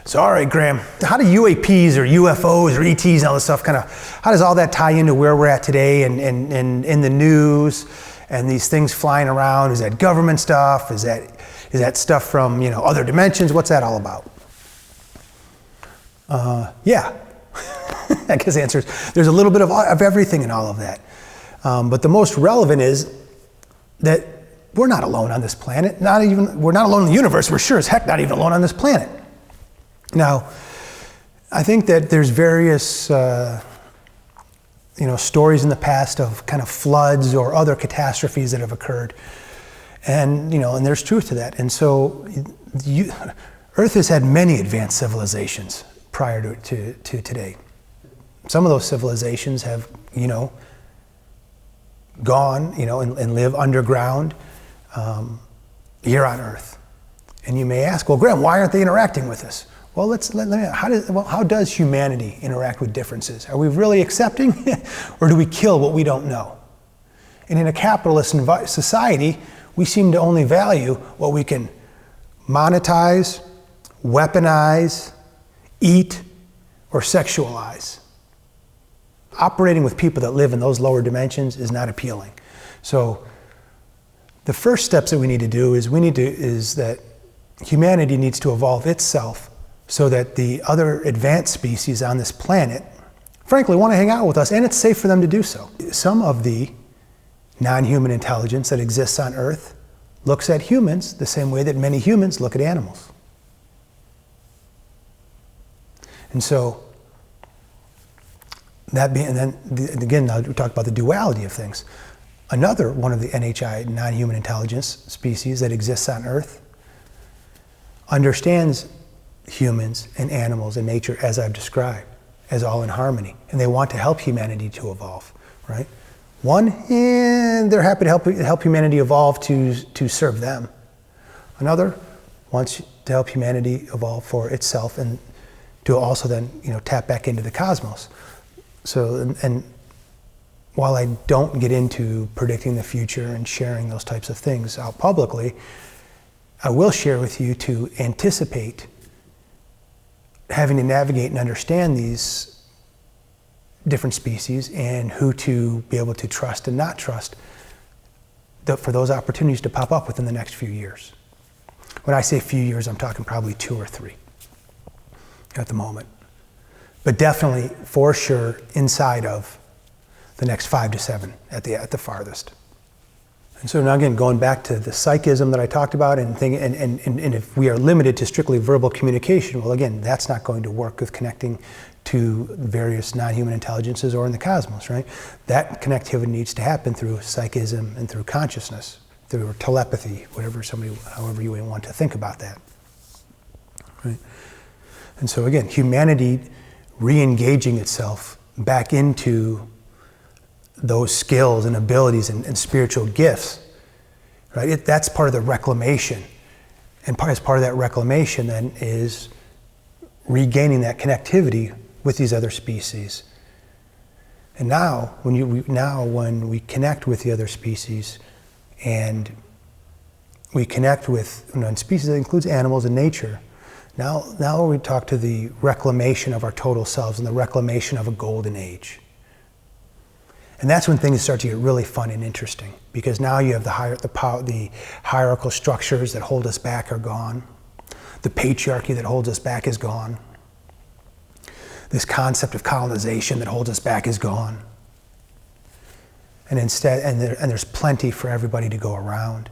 So, all right, Graham, how do UAPs or UFOs or ETs and all this stuff how does all that tie into where we're at today and in the news and these things flying around? Is that government stuff? Is that stuff from, other dimensions? What's that all about? Yeah, I guess the answer is there's a little bit of everything in all of that. But the most relevant is that we're not alone on this planet. We're not alone in the universe. We're sure as heck not even alone on this planet. Now, I think that there's various, stories in the past of kind of floods or other catastrophes that have occurred, and there's truth to that. And so, Earth has had many advanced civilizations prior to today. Some of those civilizations have, gone, and live underground here on Earth. And you may ask, well, Graham, why aren't they interacting with us? Well, how does humanity interact with differences? Are we really accepting, or do we kill what we don't know? And in a capitalist society, we seem to only value what we can monetize, weaponize, eat, or sexualize. Operating with people that live in those lower dimensions is not appealing. So the first steps that we need to do is that humanity needs to evolve itself so that the other advanced species on this planet, frankly, want to hang out with us, and it's safe for them to do so. Some of the non-human intelligence that exists on Earth looks at humans the same way that many humans look at animals. And so, again, now we talk about the duality of things. Another one of the NHI, non-human intelligence species that exists on Earth, understands humans and animals and nature as I've described, as all in harmony. And they want to help humanity to evolve, right? And they're happy to help humanity evolve to serve them. Another wants to help humanity evolve for itself and to also then, tap back into the cosmos. So, and while I don't get into predicting the future and sharing those types of things out publicly, I will share with you to anticipate having to navigate and understand these different species and who to be able to trust and not trust for those opportunities to pop up within the next few years. When I say few years, I'm talking probably 2 or 3 at the moment. But definitely, for sure, inside of the next 5 to 7 at the farthest. And so now again, going back to the psychism that I talked about and if we are limited to strictly verbal communication, well again, that's not going to work with connecting to various non-human intelligences or in the cosmos, right? That connectivity needs to happen through psychism and through consciousness, through telepathy, however you want to think about that, right? And so again, humanity re-engaging itself back into those skills and abilities and spiritual gifts, right? That's part of the reclamation. And as part of that reclamation then is regaining that connectivity with these other species. And now, when we connect with the other species and we connect with species that includes animals and nature, now we talk to the reclamation of our total selves and the reclamation of a golden age. And that's when things start to get really fun and interesting, because now you have the hierarchical structures that hold us back are gone. The patriarchy that holds us back is gone. This concept of colonization that holds us back is gone. And instead, there's plenty for everybody to go around.